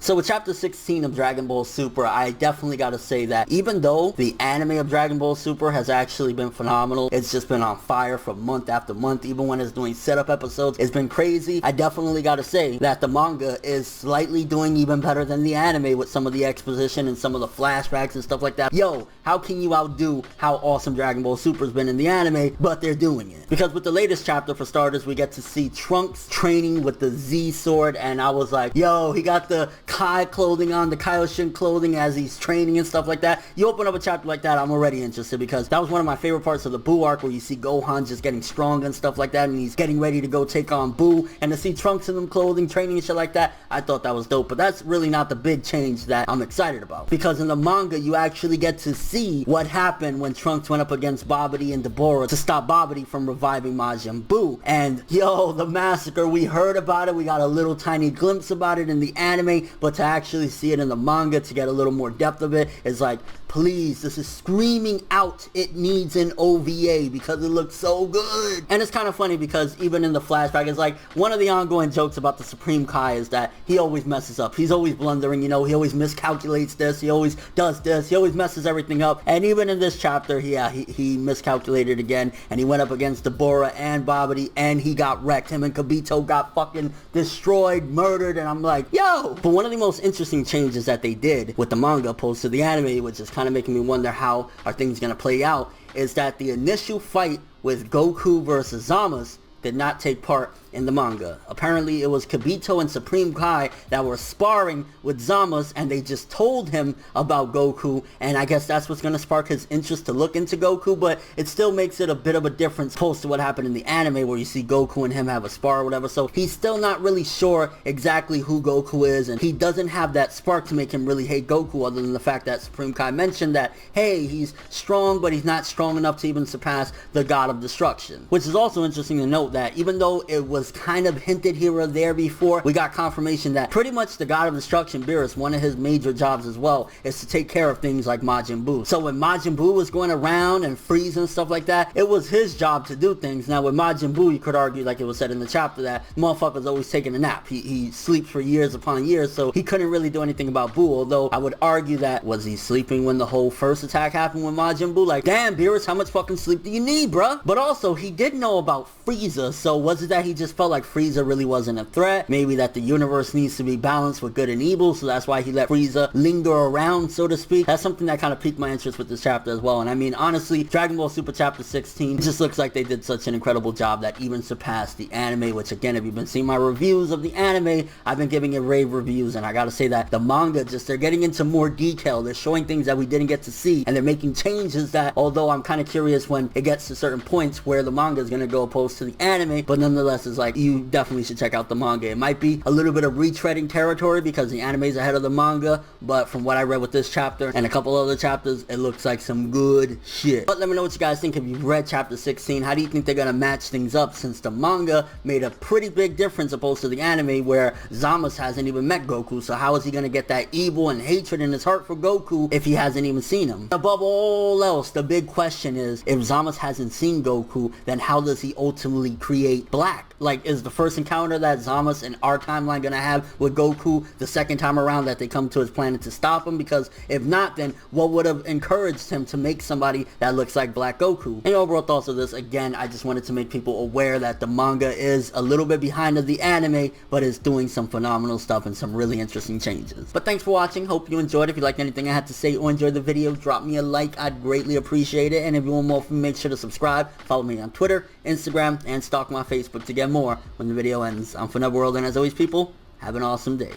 So with chapter 16 of Dragon Ball Super, I definitely gotta say that even though the anime of Dragon Ball Super has actually been phenomenal, it's just been on fire for month after month, even when it's doing setup episodes, it's been crazy. I definitely gotta say that the manga is slightly doing even better than the anime with some of the exposition and some of the flashbacks and stuff like that. Yo, how can you outdo how awesome Dragon Ball Super's been in the anime? But they're doing it. Because with the latest chapter, for starters, we get to see Trunks training with the Z sword, and I was like, yo, he got the Kai clothing on, the Kaioshin clothing as he's training and stuff like that. You open up a chapter like that, I'm already interested, because that was one of my favorite parts of the Buu arc, where you see Gohan just getting strong and stuff like that, and he's getting ready to go take on Buu, and to see Trunks in them clothing, training and shit like that, I thought that was dope. But that's really not the big change that I'm excited about, because in the manga, you actually get to see what happened when Trunks went up against Babidi and Deborah to stop Babidi from reviving Majin Buu. And yo, the massacre, we heard about it, we got a little tiny glimpse about it in the anime, but to actually see it in the manga, to get a little more depth of it, is like, please, this is screaming out, it needs an OVA, because it looks so good. And it's kind of funny, because even in the flashback, it's like, one of the ongoing jokes about the Supreme Kai is that he always messes up. He's always blundering, you know, he always miscalculates this, he always does this, he always messes everything up. And even in this chapter, he miscalculated again, and he went up against Deborah and Babidi, and he got wrecked. Him and Kibito got fucking destroyed, murdered, and I'm like, yo! But one of the most interesting changes that they did with the manga opposed to the anime, which is kind of making me wonder how are things going to play out, is that the initial fight with Goku versus Zama's did not take part in the manga. Apparently it was Kibito and Supreme Kai that were sparring with Zama's, and they just told him about Goku, and I guess that's what's going to spark his interest to look into Goku. But it still makes it a bit of a difference opposed to what happened in the anime, where you see Goku and him have a spar or whatever. So he's still not really sure exactly who Goku is, and he doesn't have that spark to make him really hate Goku, other than the fact that Supreme Kai mentioned that, hey, he's strong, but he's not strong enough to even surpass the God of Destruction. Which is also interesting to note that even though it was kind of hinted here or there before, we got confirmation that pretty much the God of Destruction, Beerus, one of his major jobs as well is to take care of things like Majin Buu. So when Majin Buu was going around and Frieza and stuff like that, it was his job to do things. Now with Majin Buu, you could argue, like it was said in the chapter, that motherfucker's always taking a nap. He sleeps for years upon years, so he couldn't really do anything about Buu. Although I would argue that, was he sleeping when the whole first attack happened with Majin Buu? Like, damn, Beerus, how much fucking sleep do you need, bruh? But also, he did know about Frieza, so was it that he just felt like Frieza really wasn't a threat? Maybe that the universe needs to be balanced with good and evil, so that's why he let Frieza linger around, so to speak. That's something that kind of piqued my interest with this chapter as well. And I mean, honestly, Dragon Ball Super Chapter 16 just looks like they did such an incredible job that even surpassed the anime, which again, if you've been seeing my reviews of the anime, I've been giving it rave reviews, and I gotta say that the manga, just, they're getting into more detail, they're showing things that we didn't get to see, and they're making changes that, although I'm kind of curious when it gets to certain points where the manga is gonna go opposed to the anime, but nonetheless, it's like, you definitely should check out the manga. It might be a little bit of retreading territory because the anime is ahead of the manga, but from what I read with this chapter and a couple other chapters, it looks like some good shit. But let me know what you guys think if you've read chapter 16. How do you think they're gonna match things up, since the manga made a pretty big difference opposed to the anime, where Zama's hasn't even met Goku? So how is he gonna get that evil and hatred in his heart for Goku if he hasn't even seen him? Above all else, the big question is, if Zama's hasn't seen Goku, then how does he ultimately create Black? Like, is the first encounter that Zama's in our timeline gonna have with Goku the second time around that they come to his planet to stop him? Because if not, then what would have encouraged him to make somebody that looks like Black Goku? And overall thoughts of this, again, I just wanted to make people aware that the manga is a little bit behind of the anime, but is doing some phenomenal stuff and some really interesting changes. But thanks for watching. Hope you enjoyed. If you liked anything I had to say or enjoyed the video, drop me a like. I'd greatly appreciate it. And if you want more from me, make sure to subscribe. Follow me on Twitter, Instagram, and stalk my Facebook to get more when the video ends. I'm ForneverWorld, and as always, people, have an awesome day.